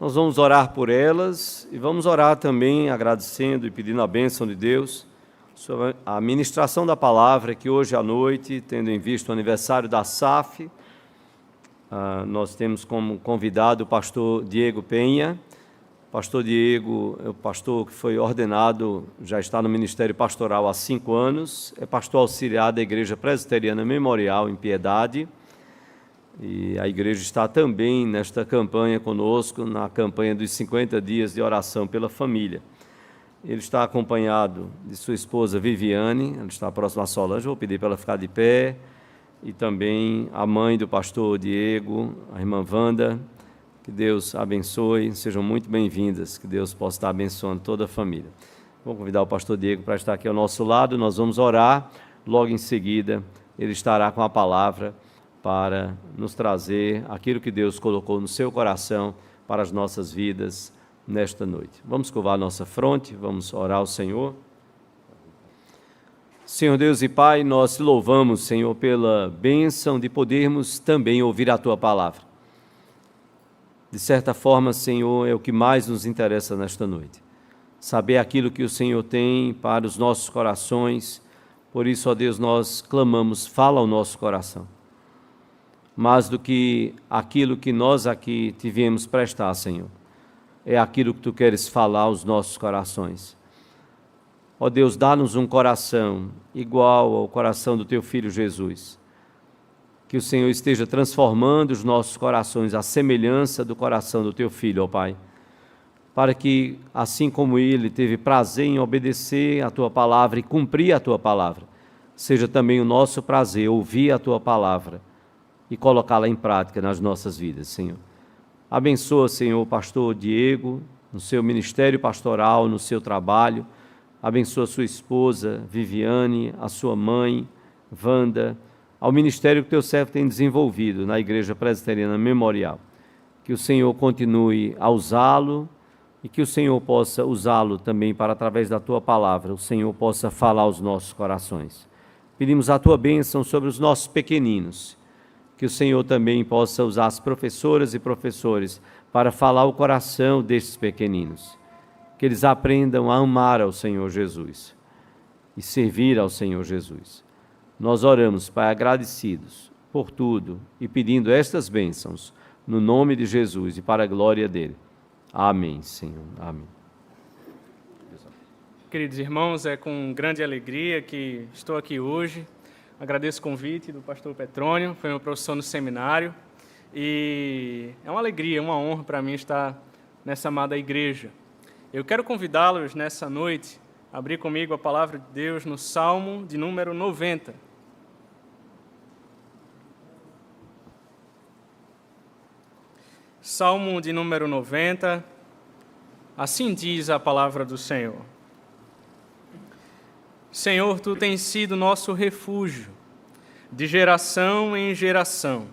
Nós vamos orar por elas e vamos orar também agradecendo e pedindo a bênção de Deus sobre a ministração da palavra, que hoje à noite, tendo em vista o aniversário da SAF, nós temos como convidado o pastor Diego Penha. O pastor Diego é o pastor que foi ordenado, já está no Ministério Pastoral há 5 anos, é pastor auxiliar da Igreja Presbiteriana Memorial em Piedade, e a igreja está também nesta campanha conosco, na campanha dos 50 dias de oração pela família. Ele está acompanhado de sua esposa Viviane, ela está próxima a Solange, vou pedir para ela ficar de pé, e também a mãe do pastor Diego, a irmã Wanda. Que Deus abençoe, sejam muito bem-vindas, que Deus possa estar abençoando toda a família. Vou convidar o pastor Diego para estar aqui ao nosso lado, nós vamos orar, logo em seguida ele estará com a palavra para nos trazer aquilo que Deus colocou no seu coração para as nossas vidas nesta noite. Vamos curvar a nossa fronte, vamos orar ao Senhor. Senhor Deus e Pai, nós te louvamos, Senhor, pela bênção de podermos também ouvir a Tua palavra. De certa forma, Senhor, é o que mais nos interessa nesta noite. Saber aquilo que o Senhor tem para os nossos corações. Por isso, ó Deus, nós clamamos, fala ao nosso coração. Mais do que aquilo que nós aqui te viemos prestar, Senhor, é aquilo que Tu queres falar aos nossos corações. Ó Deus, dá-nos um coração igual ao coração do Teu Filho Jesus. Que o Senhor esteja transformando os nossos corações à semelhança do coração do Teu Filho, ó Pai, para que, assim como Ele teve prazer em obedecer a Tua palavra e cumprir a Tua palavra, seja também o nosso prazer ouvir a Tua palavra e colocá-la em prática nas nossas vidas, Senhor. Abençoa, Senhor, o pastor Diego, no seu ministério pastoral, no seu trabalho. Abençoa sua esposa, Viviane, a sua mãe, Wanda, ao ministério que Teu servo tem desenvolvido na Igreja Presbiteriana Memorial. Que o Senhor continue a usá-lo e que o Senhor possa usá-lo também para, através da Tua palavra, o Senhor possa falar aos nossos corações. Pedimos a Tua bênção sobre os nossos pequeninos, que o Senhor também possa usar as professoras e professores para falar o coração destes pequeninos, que eles aprendam a amar ao Senhor Jesus e servir ao Senhor Jesus. Nós oramos, Pai, agradecidos por tudo e pedindo estas bênçãos, no nome de Jesus e para a glória dEle. Amém, Senhor. Amém. Queridos irmãos, é com grande alegria que estou aqui hoje. Agradeço o convite do pastor Petrônio, foi meu professor no seminário, e é uma alegria, uma honra para mim estar nessa amada igreja. Eu quero convidá-los nessa noite a abrir comigo a palavra de Deus no Salmo de número 90. Salmo de número 90, assim diz a palavra do Senhor. Senhor, Tu tens sido nosso refúgio, de geração em geração.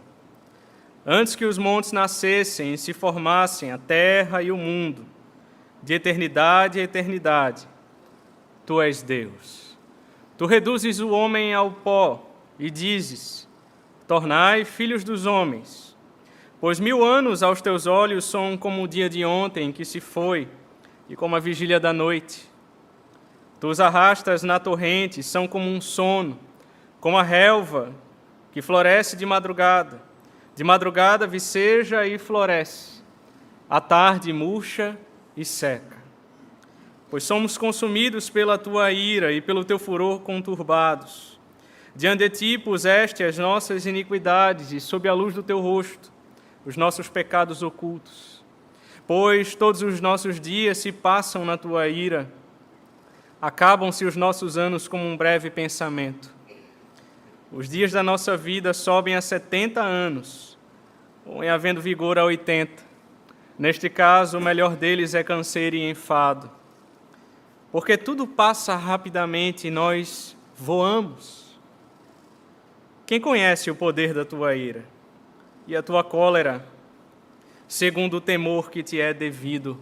Antes que os montes nascessem e se formassem a terra e o mundo, de eternidade a eternidade, Tu és Deus. Tu reduzes o homem ao pó e dizes, tornai filhos dos homens. Pois 1000 anos aos Teus olhos são como o dia de ontem que se foi e como a vigília da noite. Tu os arrastas na torrente, são como um sono, como a relva que floresce de madrugada. De madrugada viceja e floresce, à tarde murcha e seca. Pois somos consumidos pela Tua ira e pelo Teu furor conturbados. Diante de Ti puseste as nossas iniquidades e sob a luz do Teu rosto, os nossos pecados ocultos. Pois todos os nossos dias se passam na Tua ira, acabam-se os nossos anos como um breve pensamento. Os dias da nossa vida sobem a 70 anos, ou em havendo vigor a 80. Neste caso, o melhor deles é canseiro e enfado. Porque tudo passa rapidamente e nós voamos. Quem conhece o poder da Tua ira e a Tua cólera, segundo o temor que Te é devido?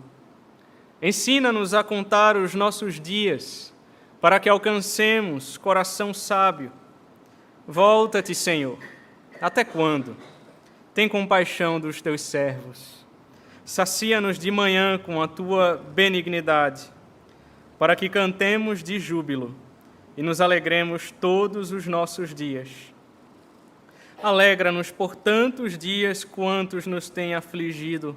Ensina-nos a contar os nossos dias, para que alcancemos coração sábio. Volta-te, Senhor. Até quando? Tem compaixão dos Teus servos. Sacia-nos de manhã com a tua benignidade, para que cantemos de júbilo e nos alegremos todos os nossos dias. Alegra-nos por tantos dias quantos nos têm afligido,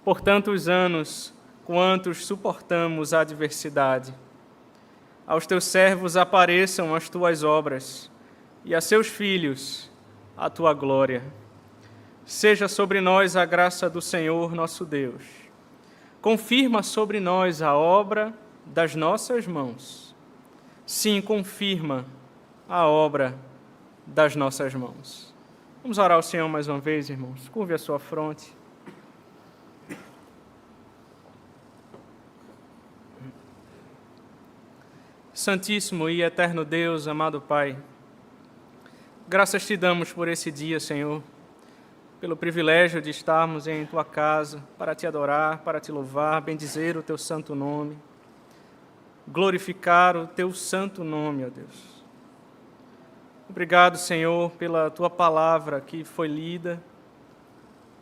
por tantos anos quantos suportamos a adversidade. Aos teus servos apareçam as tuas obras, e a seus filhos a tua glória. Seja sobre nós a graça do Senhor nosso Deus. Confirma sobre nós a obra das nossas mãos. Sim, confirma a obra das nossas mãos. Vamos orar ao Senhor mais uma vez, irmãos. Curve a sua fronte. Santíssimo e eterno Deus, amado Pai, graças te damos por esse dia, Senhor, pelo privilégio de estarmos em Tua casa, para Te adorar, para Te louvar, bendizer o Teu santo nome, glorificar o Teu santo nome, ó Deus. Obrigado, Senhor, pela Tua palavra que foi lida,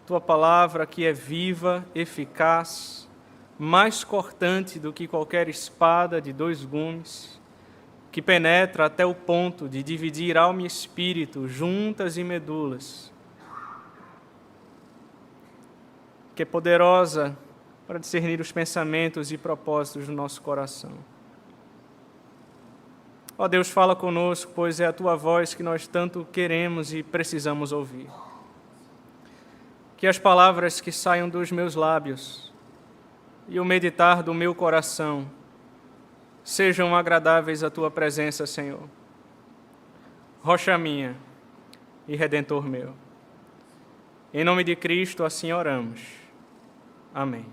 Tua palavra que é viva, eficaz, mais cortante do que qualquer espada de 2 gumes, que penetra até o ponto de dividir alma e espírito, juntas e medulas, que é poderosa para discernir os pensamentos e propósitos do nosso coração. Ó Deus, fala conosco, pois é a Tua voz que nós tanto queremos e precisamos ouvir. Que as palavras que saiam dos meus lábios e o meditar do meu coração sejam agradáveis à Tua presença, Senhor. Rocha minha e Redentor meu. Em nome de Cristo, assim oramos. Amém.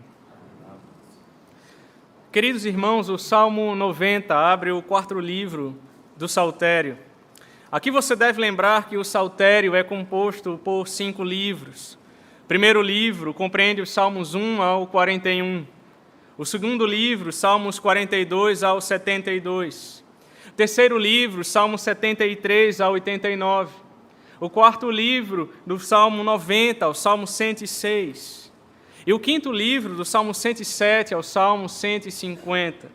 Queridos irmãos, o Salmo 90 abre o 4º livro do Saltério. Aqui você deve lembrar que o Saltério é composto por 5 livros. O primeiro livro compreende os Salmos 1 ao 41. O segundo livro, Salmos 42 ao 72. O terceiro livro, Salmos 73 ao 89. O quarto livro, do Salmo 90 ao Salmo 106. E o quinto livro, do Salmo 107 ao Salmo 150.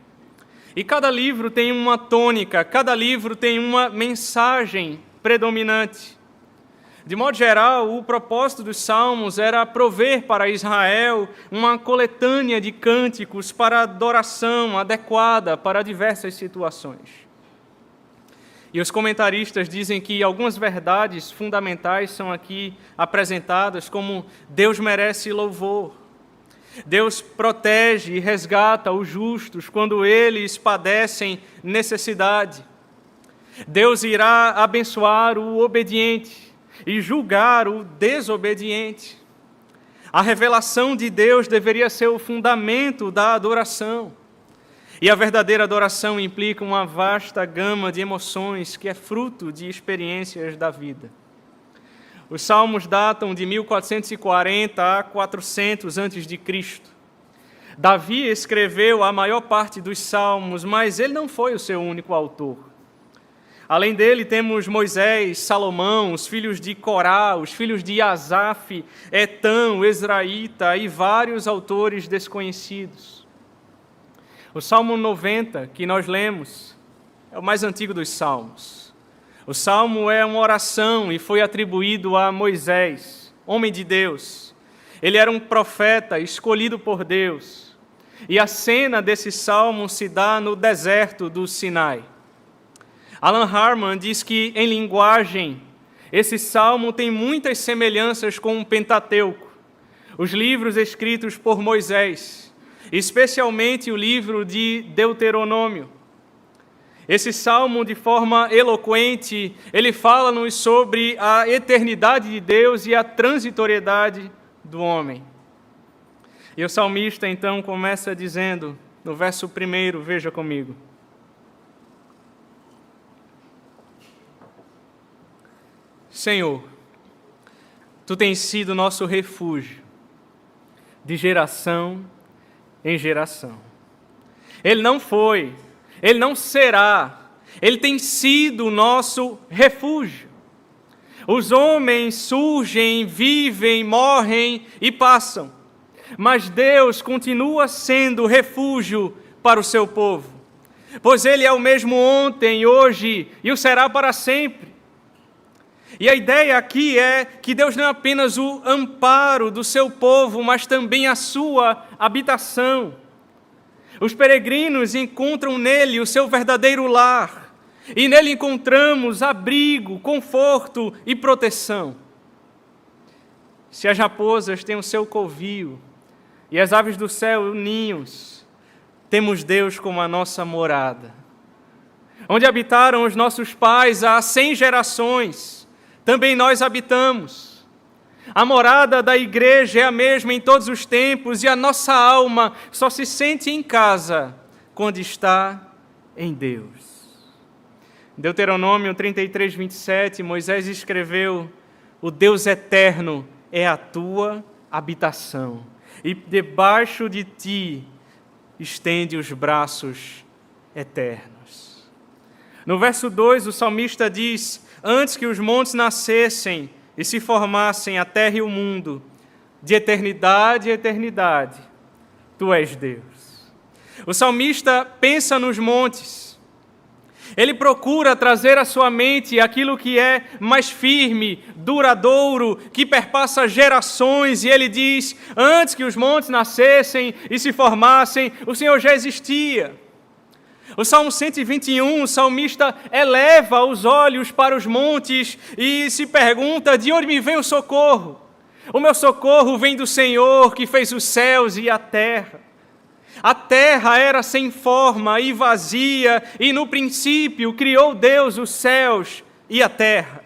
E cada livro tem uma tônica, cada livro tem uma mensagem predominante. De modo geral, o propósito dos Salmos era prover para Israel uma coletânea de cânticos para adoração adequada para diversas situações. E os comentaristas dizem que algumas verdades fundamentais são aqui apresentadas, como Deus merece louvor, Deus protege e resgata os justos quando eles padecem necessidade, Deus irá abençoar o obediente e julgar o desobediente. A revelação de Deus deveria ser o fundamento da adoração. E a verdadeira adoração implica uma vasta gama de emoções que é fruto de experiências da vida. Os salmos datam de 1440 a 400 a.C. Davi escreveu a maior parte dos salmos, mas ele não foi o seu único autor. Além dele, temos Moisés, Salomão, os filhos de Corá, os filhos de Asaf, Etã, o Ezraíta e vários autores desconhecidos. O Salmo 90, que nós lemos, é o mais antigo dos salmos. O salmo é uma oração e foi atribuído a Moisés, homem de Deus. Ele era um profeta escolhido por Deus. E a cena desse salmo se dá no deserto do Sinai. Alan Harman diz que, em linguagem, esse salmo tem muitas semelhanças com o Pentateuco, os livros escritos por Moisés, especialmente o livro de Deuteronômio. Esse salmo, de forma eloquente, ele fala-nos sobre a eternidade de Deus e a transitoriedade do homem. E o salmista, então, começa dizendo, no verso 1, veja comigo: Senhor, Tu tens sido nosso refúgio, de geração em geração. Ele não foi, Ele não será, Ele tem sido o nosso refúgio. Os homens surgem, vivem, morrem e passam, mas Deus continua sendo refúgio para o seu povo, pois Ele é o mesmo ontem, hoje e o será para sempre. E a ideia aqui é que Deus não é apenas o amparo do seu povo, mas também a sua habitação. Os peregrinos encontram nele o seu verdadeiro lar, e nele encontramos abrigo, conforto e proteção. Se as raposas têm o seu covil e as aves do céu ninhos, temos Deus como a nossa morada. Onde habitaram os nossos pais há 100 gerações, também nós habitamos. A morada da igreja é a mesma em todos os tempos e a nossa alma só se sente em casa quando está em Deus. Em Deuteronômio 33, 27, Moisés escreveu: o Deus eterno é a tua habitação, e debaixo de ti estende os braços eternos. No verso 2, o salmista diz: antes que os montes nascessem e se formassem a terra e o mundo, de eternidade a eternidade, tu és Deus. O salmista pensa nos montes. Ele procura trazer à sua mente aquilo que é mais firme, duradouro, que perpassa gerações, e ele diz: antes que os montes nascessem e se formassem, o Senhor já existia. O Salmo 121, o salmista eleva os olhos para os montes e se pergunta: de onde me vem o socorro? O meu socorro vem do Senhor, que fez os céus e a terra. A terra era sem forma e vazia, e no princípio criou Deus os céus e a terra.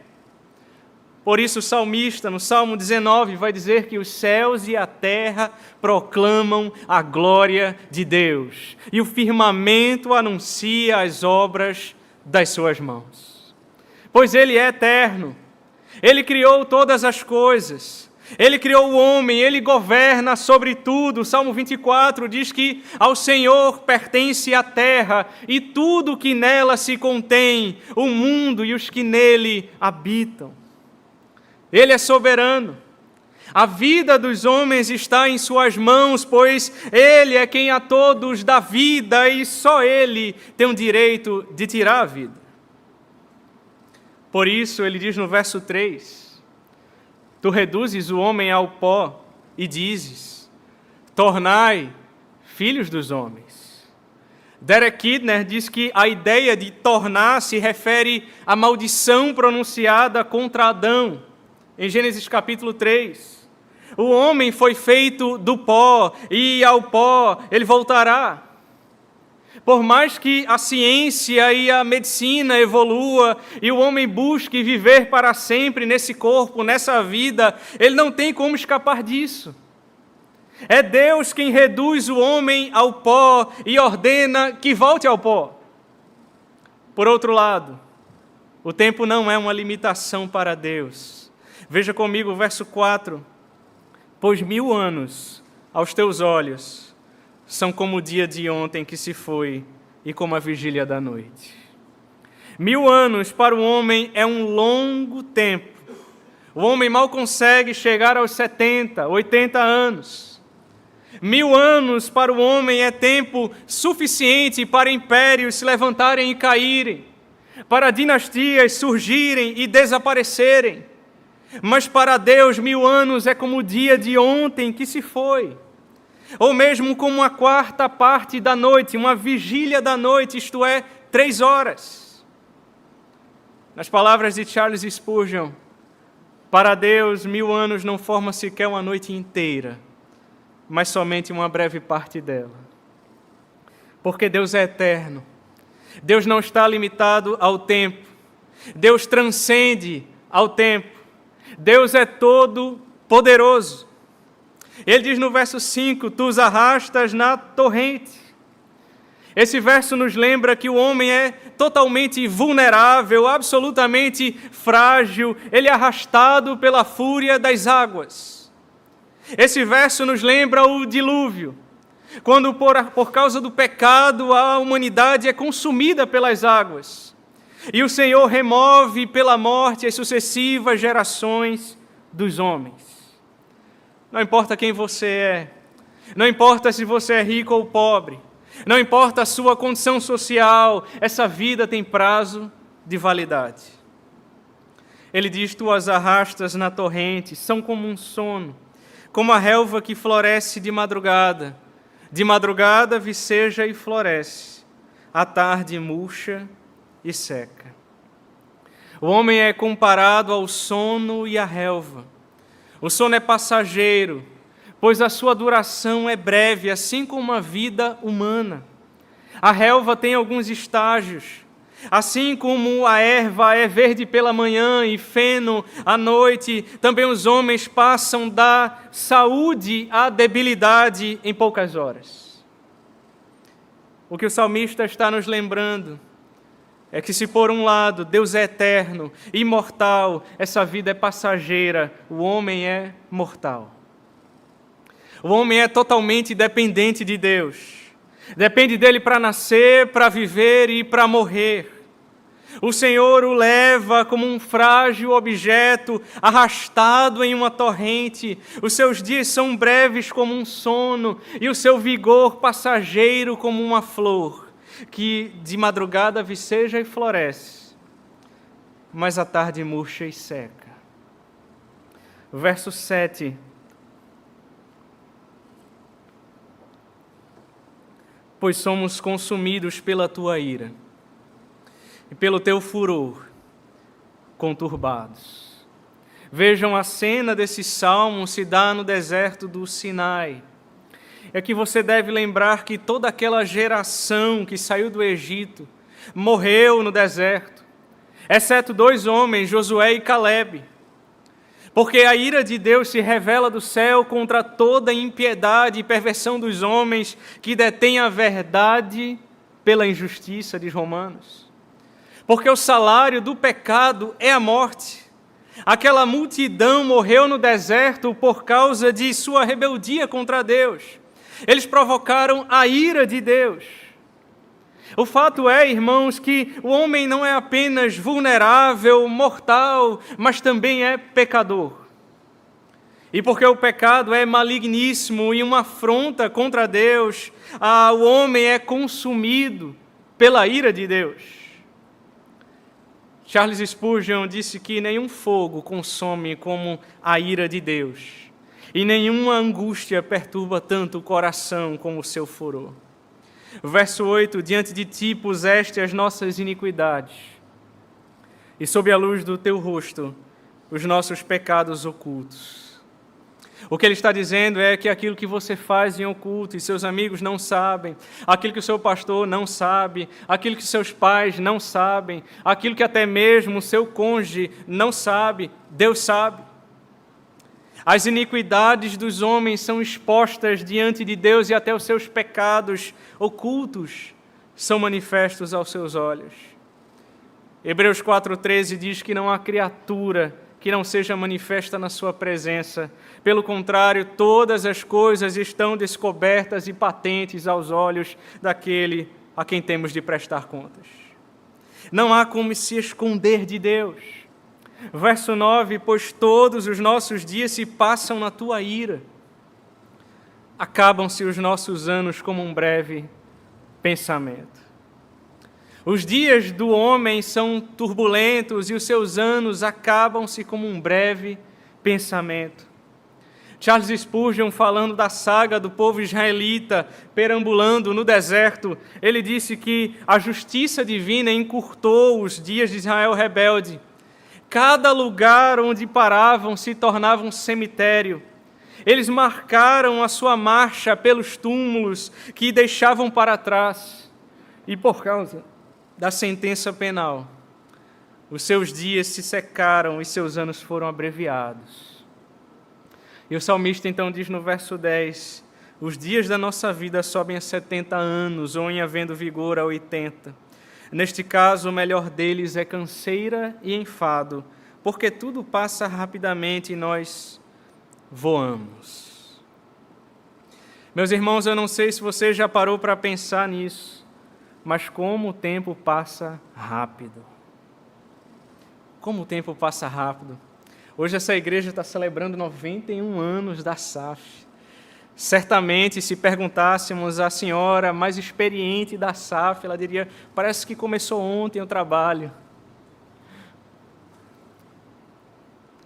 Por isso o salmista, no Salmo 19, vai dizer que os céus e a terra proclamam a glória de Deus, e o firmamento anuncia as obras das suas mãos. Pois Ele é eterno, Ele criou todas as coisas, Ele criou o homem, Ele governa sobre tudo. O Salmo 24 diz que ao Senhor pertence a terra e tudo que nela se contém, o mundo e os que nele habitam. Ele é soberano. A vida dos homens está em suas mãos, pois Ele é quem a todos dá vida e só Ele tem o direito de tirar a vida. Por isso, Ele diz no verso 3, tu reduzes o homem ao pó e dizes: tornai filhos dos homens. Derek Kidner diz que a ideia de tornar se refere à maldição pronunciada contra Adão, em Gênesis capítulo 3. O homem foi feito do pó e ao pó ele voltará. Por mais que a ciência e a medicina evolua e o homem busque viver para sempre nesse corpo, nessa vida, ele não tem como escapar disso. É Deus quem reduz o homem ao pó e ordena que volte ao pó. Por outro lado, o tempo não é uma limitação para Deus. Veja comigo o verso 4. Pois 1000 anos aos teus olhos são como o dia de ontem que se foi e como a vigília da noite. 1000 anos para o homem é um longo tempo. O homem mal consegue chegar aos 70, 80 anos. 1000 anos para o homem é tempo suficiente para impérios se levantarem e caírem, para dinastias surgirem e desaparecerem. Mas para Deus 1000 anos é como o dia de ontem que se foi. Ou mesmo como uma quarta parte da noite, uma vigília da noite, isto é, 3 horas. Nas palavras de Charles Spurgeon, para Deus 1000 anos não forma sequer uma noite inteira, mas somente uma breve parte dela. Porque Deus é eterno. Deus não está limitado ao tempo. Deus transcende ao tempo. Deus é todo poderoso. Ele diz no verso 5, tu os arrastas na torrente. Esse verso nos lembra que o homem é totalmente vulnerável, absolutamente frágil, ele é arrastado pela fúria das águas. Esse verso nos lembra o dilúvio, quando por causa do pecado a humanidade é consumida pelas águas. E o Senhor remove pela morte as sucessivas gerações dos homens. Não importa quem você é, Não importa se você é rico ou pobre, não importa a sua condição social, essa vida tem prazo de validade. Ele diz: tu as arrastas na torrente, são como um sono, como a relva que floresce de madrugada viceja e floresce, à tarde murcha e seca. O homem é comparado ao sono e à relva. O sono é passageiro, pois a sua duração é breve, assim como a vida humana. A relva tem alguns estágios. Assim como a erva é verde pela manhã e feno à noite, também os homens passam da saúde à debilidade em poucas horas. O que o salmista está nos lembrando é que, se por um lado Deus é eterno, imortal, essa vida é passageira, o homem é mortal. O homem é totalmente dependente de Deus. Depende dele para nascer, para viver e para morrer. O Senhor o leva como um frágil objeto arrastado em uma torrente. Os seus dias são breves como um sono e o seu vigor passageiro como uma flor, que de madrugada viceja e floresce, mas à tarde murcha e seca. Verso 7. Pois somos consumidos pela tua ira e pelo teu furor conturbados. Vejam, a cena desse salmo se dá no deserto do Sinai. É que você deve lembrar que toda aquela geração que saiu do Egito morreu no deserto, exceto 2 homens, Josué e Calebe. Porque a ira de Deus se revela do céu contra toda impiedade e perversão dos homens que detêm a verdade pela injustiça, diz Romanos. Porque o salário do pecado é a morte. Aquela multidão morreu no deserto por causa de sua rebeldia contra Deus. Eles provocaram a ira de Deus. O fato é, irmãos, que o homem não é apenas vulnerável, mortal, mas também é pecador. E porque o pecado é maligníssimo e uma afronta contra Deus, o homem é consumido pela ira de Deus. Charles Spurgeon disse que nenhum fogo consome como a ira de Deus, e nenhuma angústia perturba tanto o coração como o seu furor. Verso 8, diante de ti puseste as nossas iniquidades, e sob a luz do teu rosto, os nossos pecados ocultos. O que ele está dizendo é que aquilo que você faz em oculto e seus amigos não sabem, aquilo que o seu pastor não sabe, aquilo que seus pais não sabem, aquilo que até mesmo o seu cônjuge não sabe, Deus sabe. As iniquidades dos homens são expostas diante de Deus e até os seus pecados ocultos são manifestos aos seus olhos. Hebreus 4,13 diz que não há criatura que não seja manifesta na sua presença. Pelo contrário, todas as coisas estão descobertas e patentes aos olhos daquele a quem temos de prestar contas. Não há como se esconder de Deus. Verso 9, pois todos os nossos dias se passam na tua ira. Acabam-se os nossos anos como um breve pensamento. Os dias do homem são turbulentos e os seus anos acabam-se como um breve pensamento. Charles Spurgeon, falando da saga do povo israelita perambulando no deserto, ele disse que a justiça divina encurtou os dias de Israel rebelde. Cada lugar onde paravam se tornava um cemitério. Eles marcaram a sua marcha pelos túmulos que deixavam para trás. E por causa da sentença penal, os seus dias se secaram e seus anos foram abreviados. E o salmista então diz no verso 10, os dias da nossa vida sobem a 70 anos, ou em havendo vigor a 80. Neste caso, o melhor deles é canseira e enfado, porque tudo passa rapidamente e nós voamos. Meus irmãos, eu não sei se você já parou para pensar nisso, mas como o tempo passa rápido. Como o tempo passa rápido. Hoje essa igreja está celebrando 91 anos da SAF. Certamente, se perguntássemos à senhora mais experiente da SAF, ela diria: parece que começou ontem o trabalho.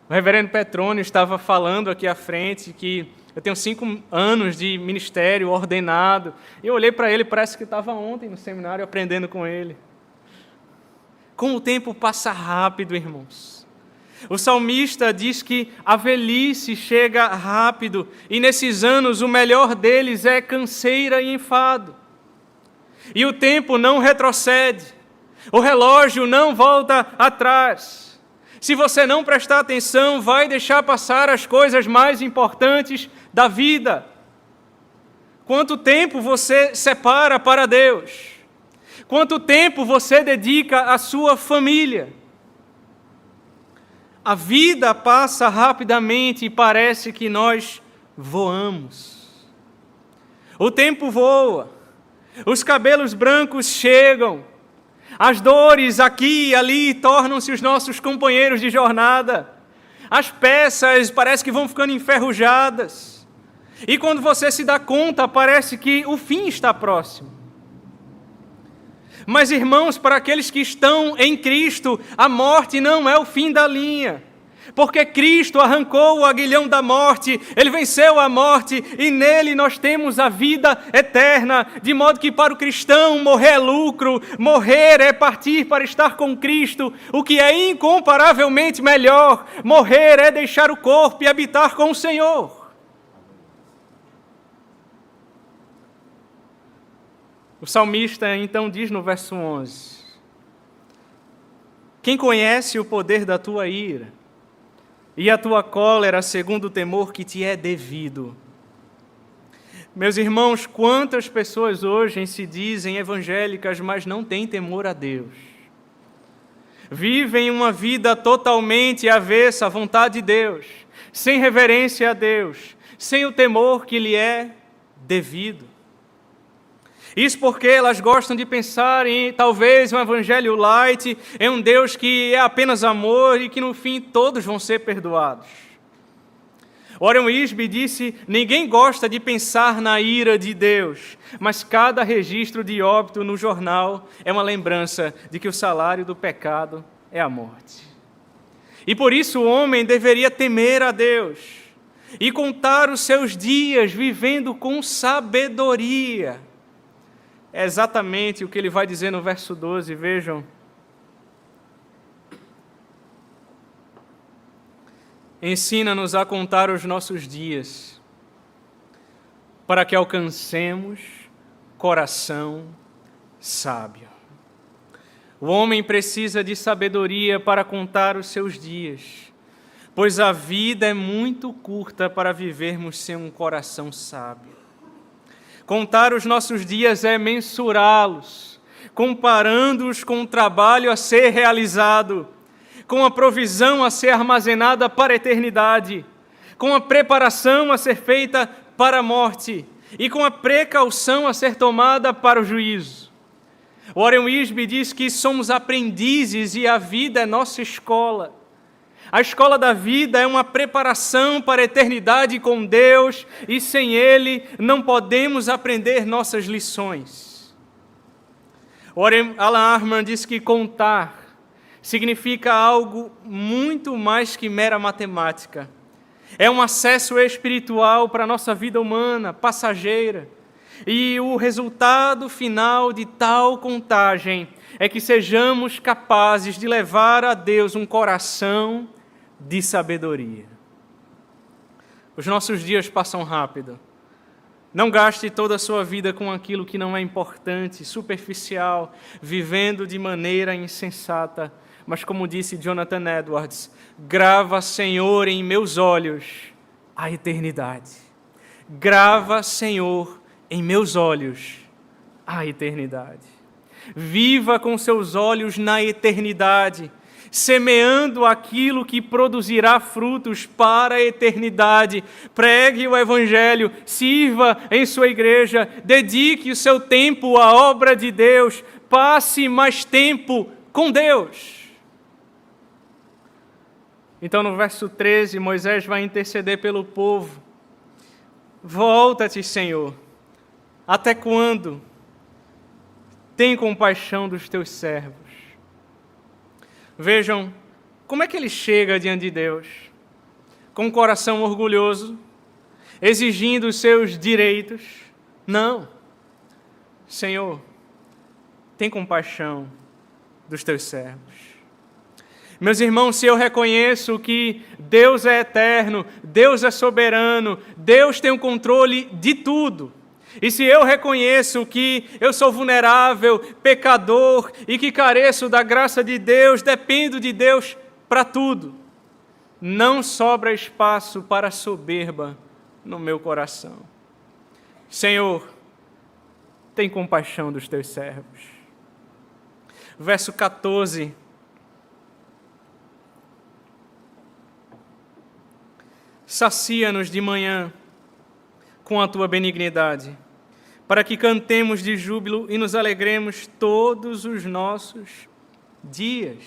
O reverendo Petrônio estava falando aqui à frente que eu tenho 5 anos de ministério ordenado. Eu olhei para ele, parece que estava ontem no seminário aprendendo com ele. Como o tempo passa rápido, irmãos. O salmista diz que a velhice chega rápido e nesses anos o melhor deles é canseira e enfado. E o tempo não retrocede, o relógio não volta atrás. Se você não prestar atenção, vai deixar passar as coisas mais importantes da vida. Quanto tempo você separa para Deus? Quanto tempo você dedica à sua família? A vida passa rapidamente e parece que nós voamos. O tempo voa, os cabelos brancos chegam, as dores aqui e ali tornam-se os nossos companheiros de jornada, as peças parece que vão ficando enferrujadas, e quando você se dá conta, parece que o fim está próximo. Mas, irmãos, para aqueles que estão em Cristo, a morte não é o fim da linha. Porque Cristo arrancou o aguilhão da morte, Ele venceu a morte e nele nós temos a vida eterna. De modo que para o cristão morrer é lucro, morrer é partir para estar com Cristo, o que é incomparavelmente melhor. Morrer é deixar o corpo e habitar com o Senhor. O salmista então diz no verso 11: quem conhece o poder da tua ira e a tua cólera segundo o temor que te é devido? Meus irmãos, quantas pessoas hoje se dizem evangélicas, mas não têm temor a Deus? Vivem uma vida totalmente avessa à vontade de Deus, sem reverência a Deus, sem o temor que lhe é devido. Isso porque elas gostam de pensar em talvez um evangelho light, em um Deus que é apenas amor e que no fim todos vão ser perdoados. Warren Wiersbe disse: ninguém gosta de pensar na ira de Deus, mas cada registro de óbito no jornal é uma lembrança de que o salário do pecado é a morte. E por isso o homem deveria temer a Deus e contar os seus dias vivendo com sabedoria. É exatamente o que ele vai dizer no verso 12, vejam. Ensina-nos a contar os nossos dias, para que alcancemos coração sábio. O homem precisa de sabedoria para contar os seus dias, pois a vida é muito curta para vivermos sem um coração sábio. Contar os nossos dias é mensurá-los, comparando-os com o trabalho a ser realizado, com a provisão a ser armazenada para a eternidade, com a preparação a ser feita para a morte e com a precaução a ser tomada para o juízo. Warren Wiersbe diz que somos aprendizes e a vida é nossa escola. A escola da vida é uma preparação para a eternidade com Deus e sem Ele não podemos aprender nossas lições. Alan Arman diz que contar significa algo muito mais que mera matemática. É um acesso espiritual para a nossa vida humana, passageira. E o resultado final de tal contagem é que sejamos capazes de levar a Deus um coração de sabedoria. Os nossos dias passam rápido. Não gaste toda a sua vida com aquilo que não é importante, superficial, vivendo de maneira insensata. Mas como disse Jonathan Edwards, grava, Senhor, em meus olhos a eternidade. Grava, Senhor, em meus olhos a eternidade. Viva com seus olhos na eternidade, semeando aquilo que produzirá frutos para a eternidade. Pregue o Evangelho, sirva em sua igreja, dedique o seu tempo à obra de Deus, passe mais tempo com Deus. Então, no verso 13, Moisés vai interceder pelo povo. Volta-te, Senhor. Até quando? Tem compaixão dos teus servos. Vejam como é que ele chega diante de Deus. Com um coração orgulhoso, exigindo os seus direitos. Não. Senhor, tem compaixão dos teus servos. Meus irmãos, se eu reconheço que Deus é eterno, Deus é soberano, Deus tem o controle de tudo, e se eu reconheço que eu sou vulnerável, pecador e que careço da graça de Deus, dependo de Deus para tudo, não sobra espaço para soberba no meu coração. Senhor, tem compaixão dos teus servos. Verso 14. Sacia-nos de manhã com a tua benignidade, para que cantemos de júbilo e nos alegremos todos os nossos dias.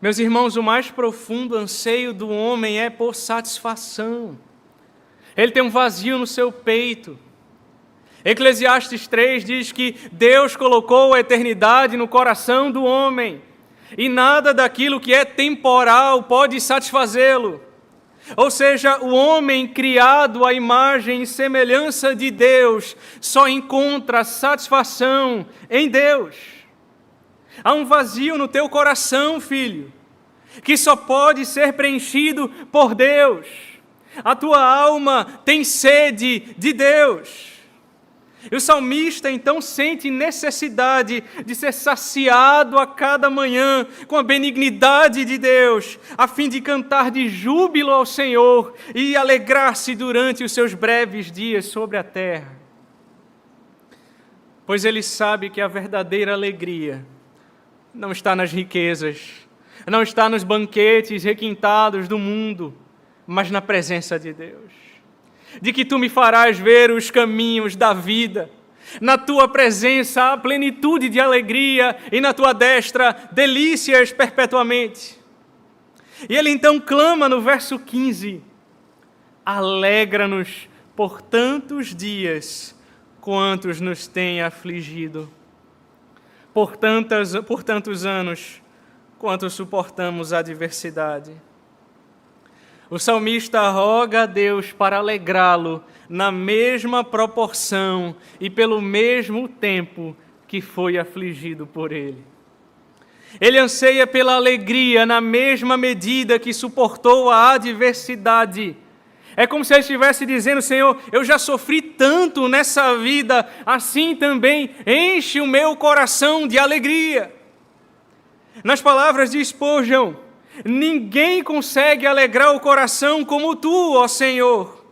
Meus irmãos, o mais profundo anseio do homem é por satisfação. Ele tem um vazio no seu peito. Eclesiastes 3 diz que Deus colocou a eternidade no coração do homem, e nada daquilo que é temporal pode satisfazê-lo. Ou seja, o homem criado à imagem e semelhança de Deus só encontra satisfação em Deus. Há um vazio no teu coração, filho, que só pode ser preenchido por Deus. A tua alma tem sede de Deus. E o salmista então sente necessidade de ser saciado a cada manhã com a benignidade de Deus, a fim de cantar de júbilo ao Senhor e alegrar-se durante os seus breves dias sobre a terra. Pois ele sabe que a verdadeira alegria não está nas riquezas, não está nos banquetes requintados do mundo, mas na presença de Deus. De que tu me farás ver os caminhos da vida. Na tua presença há plenitude de alegria e na tua destra delícias perpetuamente. E ele então clama no verso 15: alegra-nos por tantos dias quantos nos tem afligido, por tantos anos quanto suportamos a adversidade. O salmista roga a Deus para alegrá-lo na mesma proporção e pelo mesmo tempo que foi afligido por ele. Ele anseia pela alegria na mesma medida que suportou a adversidade. É como se ele estivesse dizendo: Senhor, eu já sofri tanto nessa vida, assim também enche o meu coração de alegria. Nas palavras de Spurgeon, ninguém consegue alegrar o coração como tu, ó Senhor.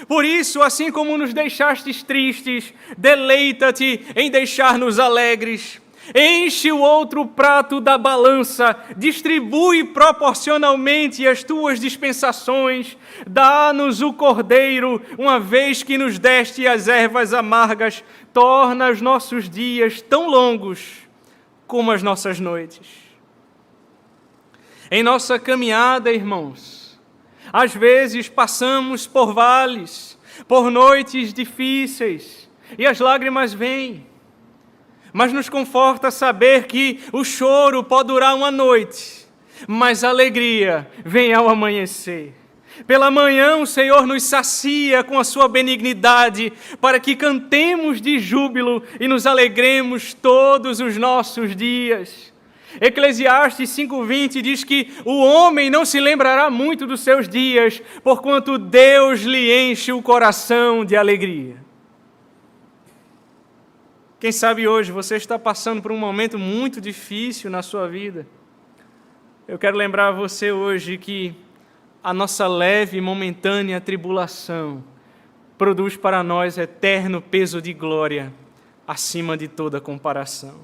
Por isso, assim como nos deixastes tristes, deleita-te em deixar-nos alegres. Enche o outro prato da balança, distribui proporcionalmente as tuas dispensações, dá-nos o cordeiro, uma vez que nos deste as ervas amargas, torna os nossos dias tão longos como as nossas noites. Em nossa caminhada, irmãos, às vezes passamos por vales, por noites difíceis, e as lágrimas vêm. Mas nos conforta saber que o choro pode durar uma noite, mas a alegria vem ao amanhecer. Pela manhã o Senhor nos sacia com a sua benignidade, para que cantemos de júbilo e nos alegremos todos os nossos dias. Eclesiastes 5:20 diz que o homem não se lembrará muito dos seus dias, porquanto Deus lhe enche o coração de alegria. Quem sabe hoje você está passando por um momento muito difícil na sua vida. Eu quero lembrar você hoje que a nossa leve e momentânea tribulação produz para nós eterno peso de glória, acima de toda comparação.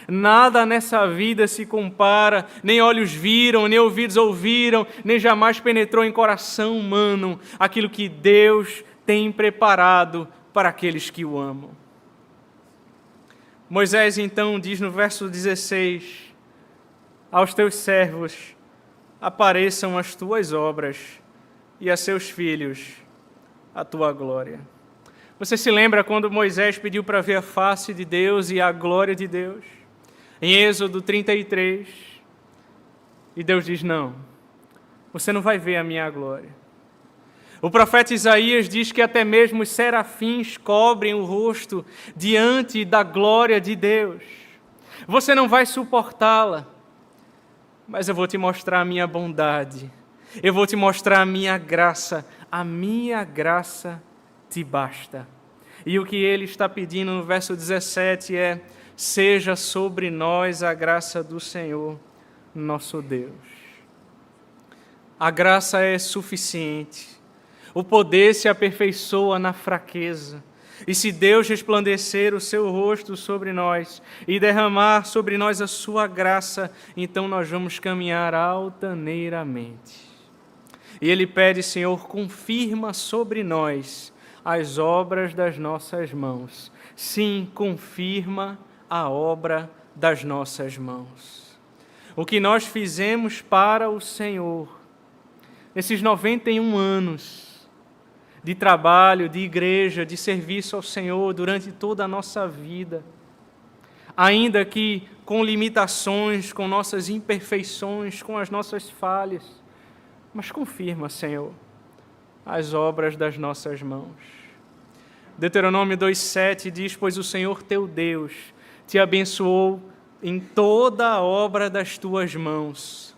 Nada nessa vida se compara, nem olhos viram, nem ouvidos ouviram, nem jamais penetrou em coração humano aquilo que Deus tem preparado para aqueles que o amam. Moisés então diz no verso 16: aos teus servos apareçam as tuas obras, e a seus filhos a tua glória. Você se lembra quando Moisés pediu para ver a face de Deus e a glória de Deus? Em Êxodo 33. E Deus diz, não, você não vai ver a minha glória. O profeta Isaías diz que até mesmo os serafins cobrem o rosto diante da glória de Deus. Você não vai suportá-la, mas eu vou te mostrar a minha bondade. Eu vou te mostrar a minha graça. A minha graça te basta. E o que ele está pedindo no verso 17 é: seja sobre nós a graça do Senhor, nosso Deus. A graça é suficiente. O poder se aperfeiçoa na fraqueza. E se Deus resplandecer o seu rosto sobre nós e derramar sobre nós a sua graça, então nós vamos caminhar altaneiramente. E ele pede, Senhor, confirma sobre nós as obras das nossas mãos. Sim, confirma a obra das nossas mãos. O que nós fizemos para o Senhor, nesses 91 anos de trabalho, de igreja, de serviço ao Senhor durante toda a nossa vida, ainda que com limitações, com nossas imperfeições, com as nossas falhas, mas confirma, Senhor, as obras das nossas mãos. Deuteronômio 2,7 diz, pois o Senhor teu Deus te abençoou em toda a obra das tuas mãos.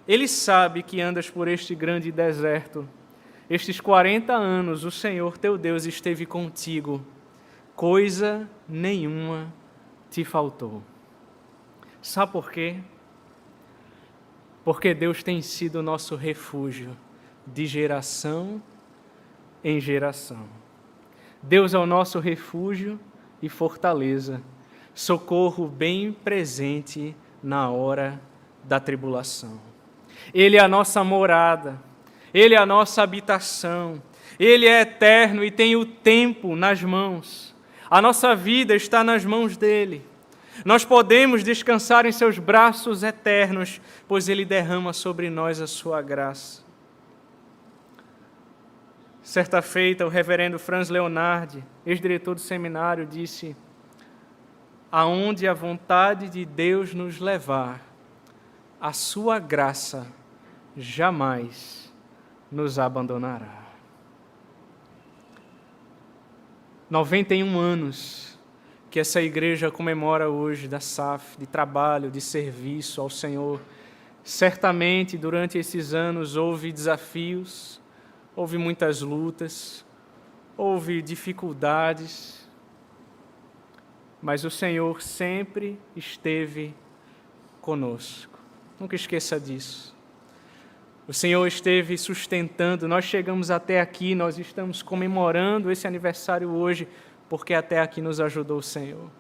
Ele sabe que andas por este grande deserto. Estes 40 anos o Senhor teu Deus esteve contigo. Coisa nenhuma te faltou. Sabe por quê? Porque Deus tem sido o nosso refúgio de geração em geração. Deus é o nosso refúgio e fortaleza, socorro bem presente na hora da tribulação. Ele é a nossa morada, Ele é a nossa habitação, Ele é eterno e tem o tempo nas mãos. A nossa vida está nas mãos dEle. Nós podemos descansar em seus braços eternos, pois Ele derrama sobre nós a sua graça. Certa feita, o reverendo Franz Leonardi, ex-diretor do seminário, disse: aonde a vontade de Deus nos levar, a sua graça jamais nos abandonará. 91 anos que essa igreja comemora hoje da SAF, de trabalho, de serviço ao Senhor. Certamente, durante esses anos, houve desafios, houve muitas lutas, houve dificuldades, mas o Senhor sempre esteve conosco. Nunca esqueça disso. O Senhor esteve sustentando, nós chegamos até aqui, nós estamos comemorando esse aniversário hoje, porque até aqui nos ajudou o Senhor.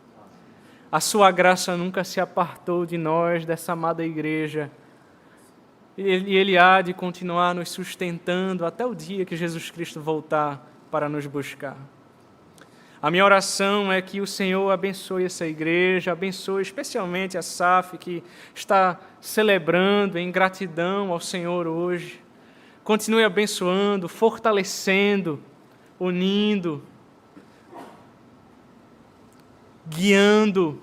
A sua graça nunca se apartou de nós, dessa amada igreja, e Ele há de continuar nos sustentando até o dia que Jesus Cristo voltar para nos buscar. A minha oração é que o Senhor abençoe essa igreja, abençoe especialmente a SAF, que está celebrando em gratidão ao Senhor hoje. Continue abençoando, fortalecendo, unindo, guiando,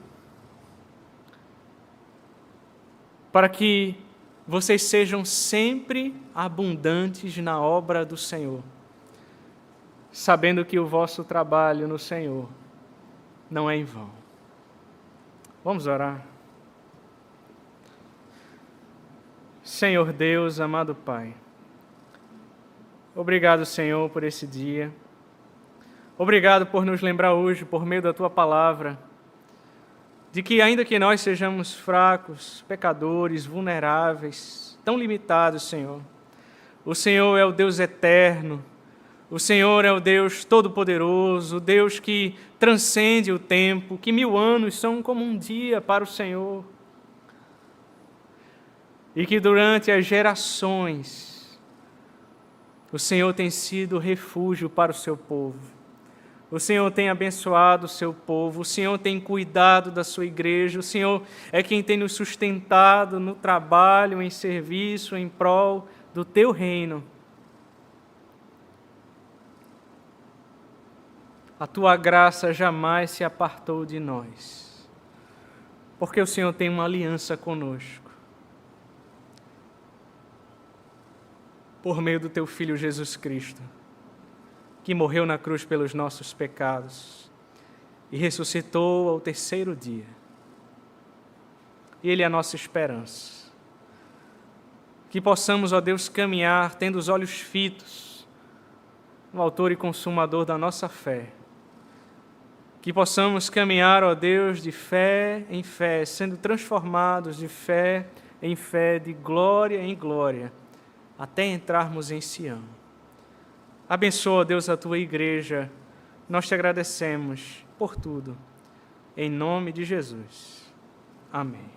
para que vocês sejam sempre abundantes na obra do Senhor, sabendo que o vosso trabalho no Senhor não é em vão. Vamos orar. Senhor Deus, amado Pai, obrigado, Senhor, por esse dia. Obrigado por nos lembrar hoje, por meio da Tua palavra, de que ainda que nós sejamos fracos, pecadores, vulneráveis, tão limitados, Senhor, o Senhor é o Deus eterno, o Senhor é o Deus todo-poderoso, o Deus que transcende o tempo, que 1000 anos são como um dia para o Senhor, e que durante as gerações o Senhor tem sido refúgio para o seu povo. O Senhor tem abençoado o seu povo, o Senhor tem cuidado da sua igreja, o Senhor é quem tem nos sustentado no trabalho, em serviço, em prol do teu reino. a tua graça jamais se apartou de nós, porque o Senhor tem uma aliança conosco. Por meio do teu Filho Jesus Cristo, que morreu na cruz pelos nossos pecados e ressuscitou ao terceiro dia. Ele é a nossa esperança. Que possamos, ó Deus, caminhar tendo os olhos fitos no autor e consumador da nossa fé. Que possamos caminhar, ó Deus, de fé em fé, sendo transformados de fé em fé, de glória em glória, até entrarmos em Sião. Abençoa, ó Deus, a tua igreja. Nós te agradecemos por tudo. Em nome de Jesus. Amém.